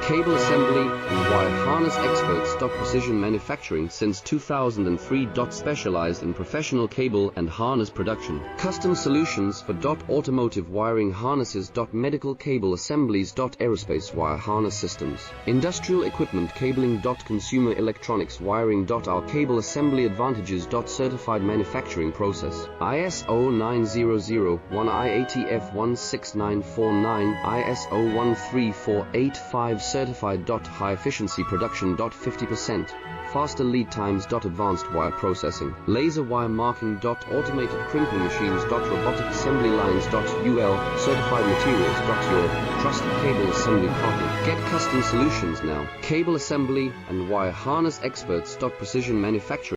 Cable assembly and wire harness experts. Precision manufacturing since 2003. Specialized in professional cable and harness production. Custom solutions for automotive wiring harnesses. Medical cable assemblies. Aerospace wire harness systems. Industrial equipment cabling. Consumer electronics wiring. Our cable assembly advantages. Certified manufacturing process. ISO 9001 IATF 16949 ISO 13485 certified. High efficiency production. 50% faster lead times. Advanced wire processing. Laser wire marking. Automated crimping machines. Robotic assembly lines. UL certified materials. Your trusted cable assembly partner. Get custom solutions now. Cable assembly and wire harness experts. Precision manufacturing.